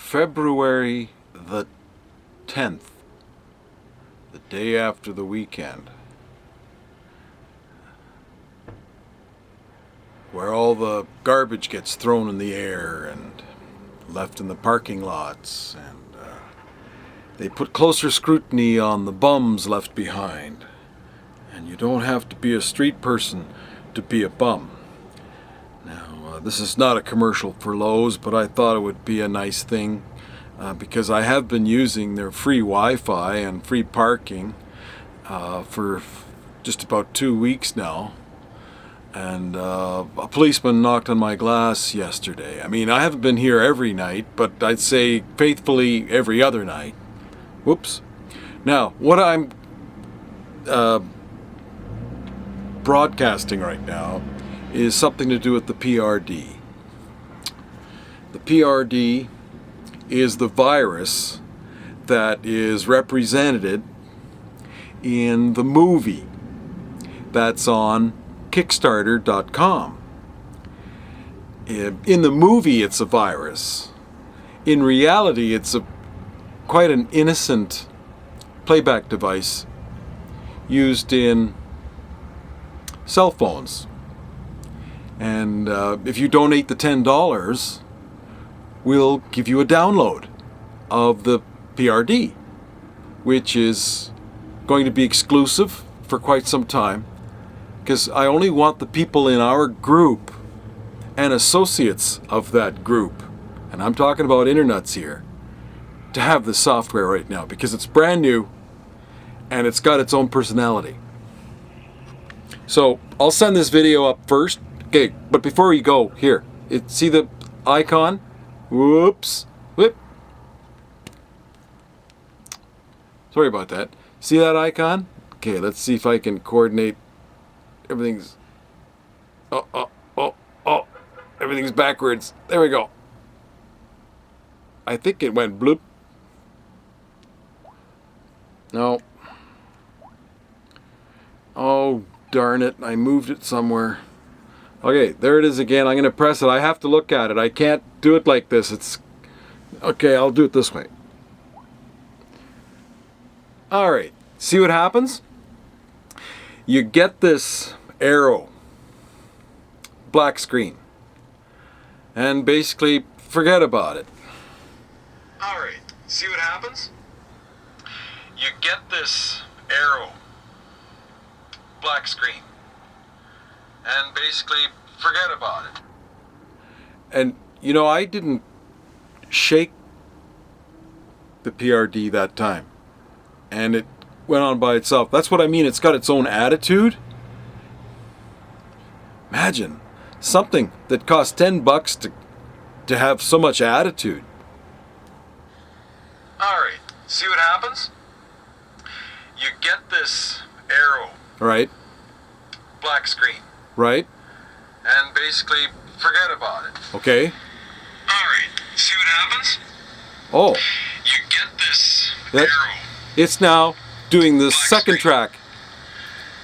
February the 10th, the day after the weekend, where all the garbage gets thrown in the air and left in the parking lots, and they put closer scrutiny on the bums left behind. And you don't have to be a street person to be a bum. Now, this is not a commercial for Lowe's, but I thought it would be a nice thing because I have been using their free Wi-Fi and free parking for just about 2 weeks now. And a policeman knocked on my glass yesterday. I mean, I haven't been here every night, but I'd say faithfully every other night. Whoops. Now, what I'm broadcasting right now is something to do with the PRD. The PRD is the virus that is represented in the movie that's on Kickstarter.com. In the movie, it's a virus. In reality, it's quite an innocent playback device used in cell phones. And if you donate the $10, we'll give you a download of the PRD, which is going to be exclusive for quite some time, because I only want the people in our group and associates of that group, and I'm talking about internets here, to have this software right now, because it's brand new and it's got its own personality. So I'll send this video up first. Okay, but before we go, here, see the icon? Whoops. Whoop. Sorry about that. See that icon? Okay, let's see if I can coordinate. Everything's... Oh. Everything's backwards. There we go. I think it went bloop. No. Oh, darn it. I moved it somewhere. Okay, there it is again. I'm going to press it. I have to look at it. I can't do it like this. It's... Okay, I'll do it this way. Alright, see what happens? You get this arrow. Black screen. And basically, forget about it. Alright, see what happens? You get this arrow. Black screen. And basically, forget about it. And, you know, I didn't shake the PRD that time. And it went on by itself. That's what I mean. It's got its own attitude. Imagine something that costs $10 to have so much attitude. Alright, see what happens? You get this arrow. Right. Black screen. Right. And basically forget about it. Okay. Alright, see what happens? Oh. You get this arrow. It's now doing the second track.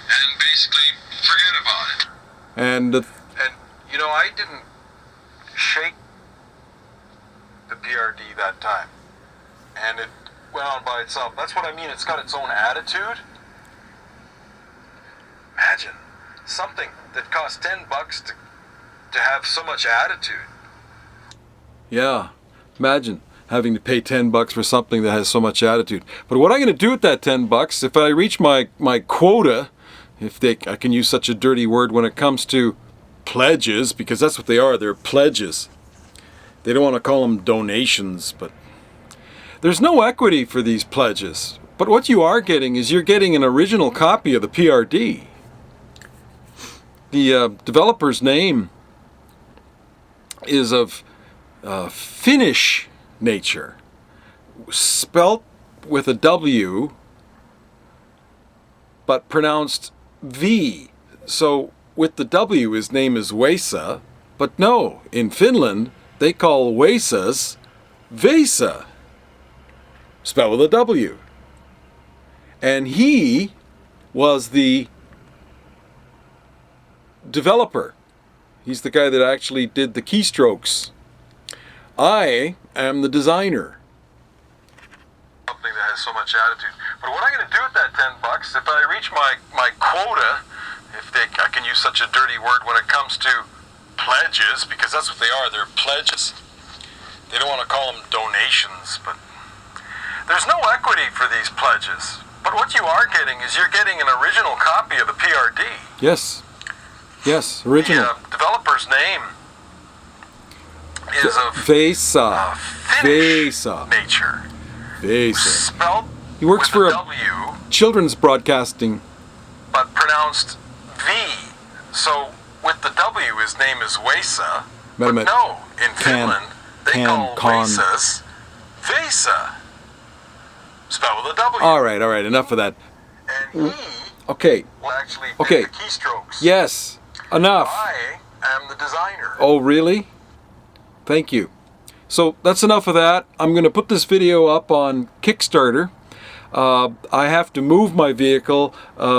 And basically forget about it. And you know, I didn't shake the PRD that time. And it went on by itself. That's what I mean. It's got its own attitude. Imagine something that costs $10 to have so much attitude. Yeah, imagine having to pay $10 for something that has so much attitude. But what I'm going to do with that $10, if I reach my quota, I can use such a dirty word when it comes to pledges, because that's what they are, they're pledges. They don't want to call them donations, but there's no equity for these pledges. But what you are getting is you're getting an original copy of the PRD. The developer's name is of Finnish nature, spelt with a W, but pronounced V. So with the W, his name is Vesa, but no, in Finland, they call Vesas Vesa, spelled with a W. And he was the developer. He's the guy that actually did the keystrokes I am the designer. Something that has so much attitude. But what am I going to do with that $10 if I reach my quota, I can use such a dirty word when it comes to pledges, because that's what they are, they're pledges. They don't want to call them donations, but there's no equity for these pledges. But what you are getting is you're getting an original copy of the PRD. Yes. Yes, original. The developer's name is of Vesa. Finnish Vesa. nature. Vesa. Spelled He works with for a a W, children's broadcasting. but pronounced V. So with the W, his name is Wesa. But no, in Finland, they call Vesas Vesa. Spelled with a W. All right, enough of that. And he Okay. will actually Okay. pick the keystrokes. Yes, enough. I am the designer. Oh, really? Thank you. So that's enough of that. I'm going to put this video up on Kickstarter. I have to move my vehicle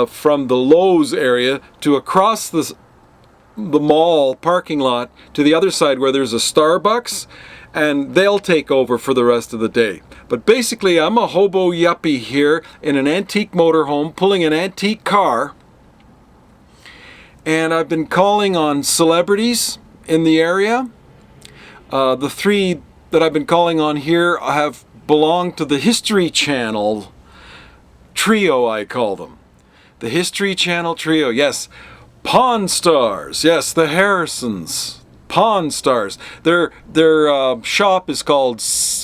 from the Lowe's area to across the mall parking lot to the other side where there's a Starbucks, and they'll take over for the rest of the day. But basically, I'm a hobo yuppie here in an antique motorhome pulling an antique car, and I've been calling on celebrities in the area. The three that I've been calling on here have belonged to the History Channel trio, I call them. The History Channel trio, yes. Pawn Stars, yes, the Harrisons. Pawn Stars. Their shop is called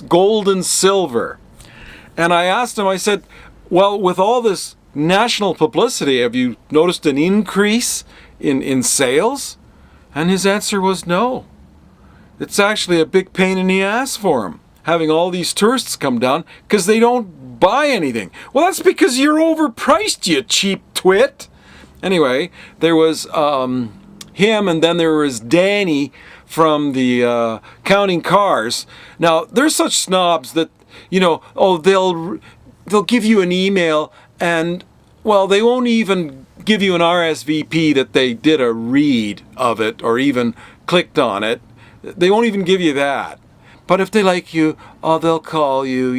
Gold and Silver. And I asked him, I said, well, with all this national publicity, have you noticed an increase in sales? And his answer was no. It's actually a big pain in the ass for him, having all these tourists come down because they don't buy anything. Well, that's because you're overpriced, you cheap twit. Anyway, there was him, and then there was Danny from the Counting Cars. Now, they're such snobs that, they'll give you an email, and, well, they won't even give you an RSVP that they did a read of it or even clicked on it. They won't even give you that. But if they like you, they'll call you,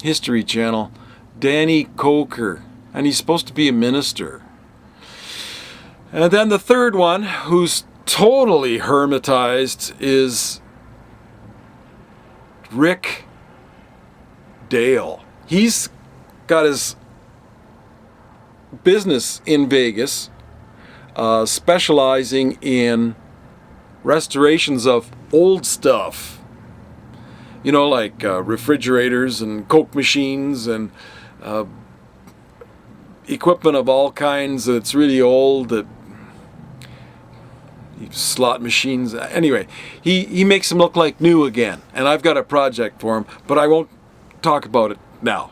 History Channel, Danny Coker, and he's supposed to be a minister. And then the third one, who's totally hermetized, is Rick Dale. He's got his business in Vegas, specializing in restorations of old stuff. Like refrigerators and Coke machines and equipment of all kinds that's really old, that slot machines. Anyway, he makes them look like new again, and I've got a project for him, but I won't talk about it now.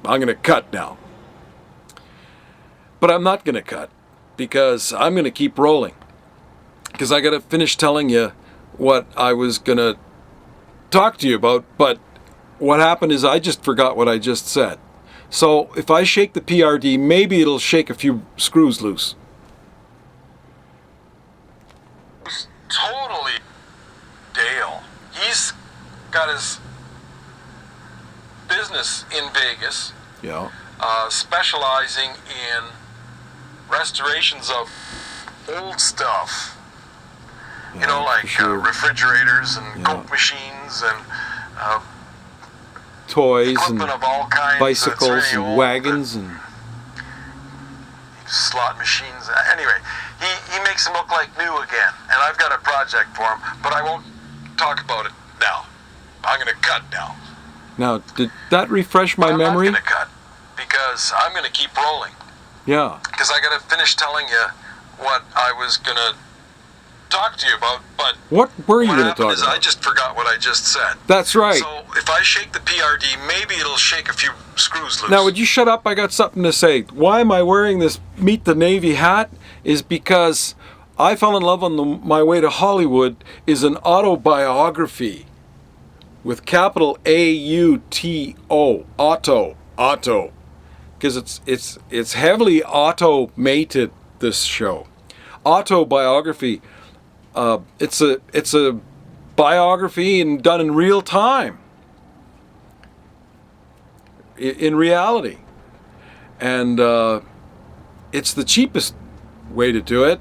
I'm going to cut now. But I'm not going to cut, because I'm going to keep rolling, because I got to finish telling you what I was going to talk to you about, but what happened is I just forgot what I just said. So if I shake the PRD, maybe it'll shake a few screws loose. Totally Dale. He's got his business in Vegas, Yeah. specializing in restorations of old stuff. Yeah, like sure. Refrigerators and Yeah. Coke machines and Toys equipment and of all kinds. bicycles that's really and old, wagons and slot machines. Anyway, he makes them look like new again, and I've got a project for him, but I won't talk about it now. I'm going to cut now. Now, did that refresh my I'm memory? not going to cut, because I'm going to keep rolling. Yeah. Because I got to finish telling you what I was going to talk to you about, but What were you what going to happened talk is about? I just forgot what I just said. That's right. So if I shake the PRD, maybe it'll shake a few screws loose. Now, would you shut up? I got something to say. Why am I wearing this Meet the Navy hat? Is because I Fell in Love on My Way to Hollywood is an autobiography with capital A-U-T-O, auto, because it's heavily automated, this show. Autobiography It's a biography and done in real time, in reality, and it's the cheapest way to do it.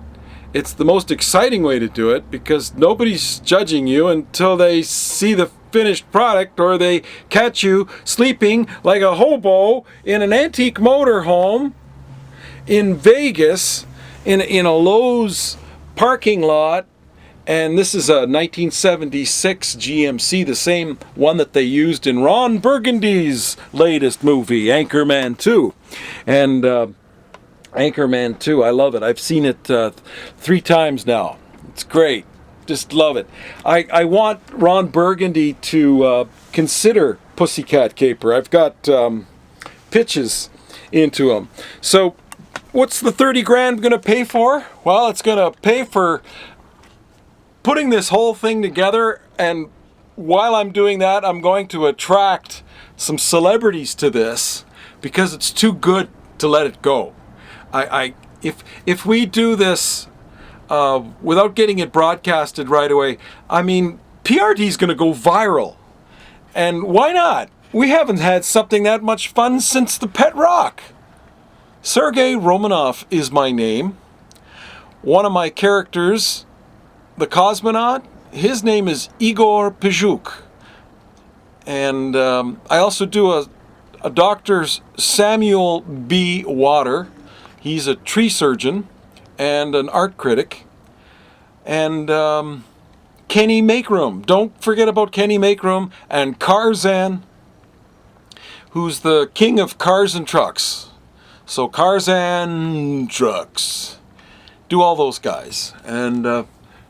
It's the most exciting way to do it because nobody's judging you until they see the finished product, or they catch you sleeping like a hobo in an antique motorhome in Vegas in a Lowe's parking lot. And this is a 1976 GMC, the same one that they used in Ron Burgundy's latest movie, Anchorman 2. And Anchorman 2, I love it. I've seen it 3 times now. It's great. Just love it. I want Ron Burgundy to consider Pussycat Caper. I've got pitches into him. So what's the 30 grand going to pay for? Well, it's going to pay for putting this whole thing together, and while I'm doing that, I'm going to attract some celebrities to this because it's too good to let it go. If we do this without getting it broadcasted right away, I mean, PRD is going to go viral. And why not? We haven't had something that much fun since the Pet Rock. Sergei Romanov is my name. One of my characters, the cosmonaut, his name is Igor Pizhuk. And I also do a Dr. Samuel B. Water. He's a tree surgeon and an art critic. And Kenny Makeroom. Don't forget about Kenny Makeroom. And Carzan, who's the king of cars and trucks. So Carzan Trucks. Do all those guys. And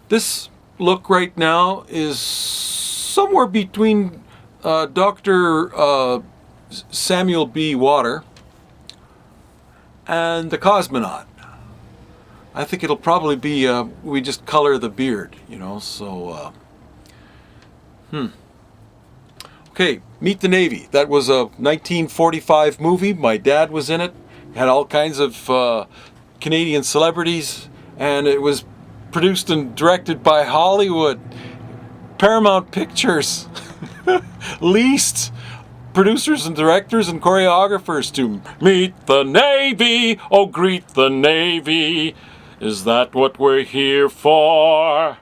this look right now is somewhere between Dr. Samuel B. Water and the cosmonaut. I think it'll probably be, we just color the beard, you know, so, Okay, Meet the Navy. That was a 1945 movie. My dad was in it. Had all kinds of Canadian celebrities, and it was produced and directed by Hollywood. Paramount Pictures leased producers and directors and choreographers to meet the Navy. Oh, greet the Navy. Is that what we're here for?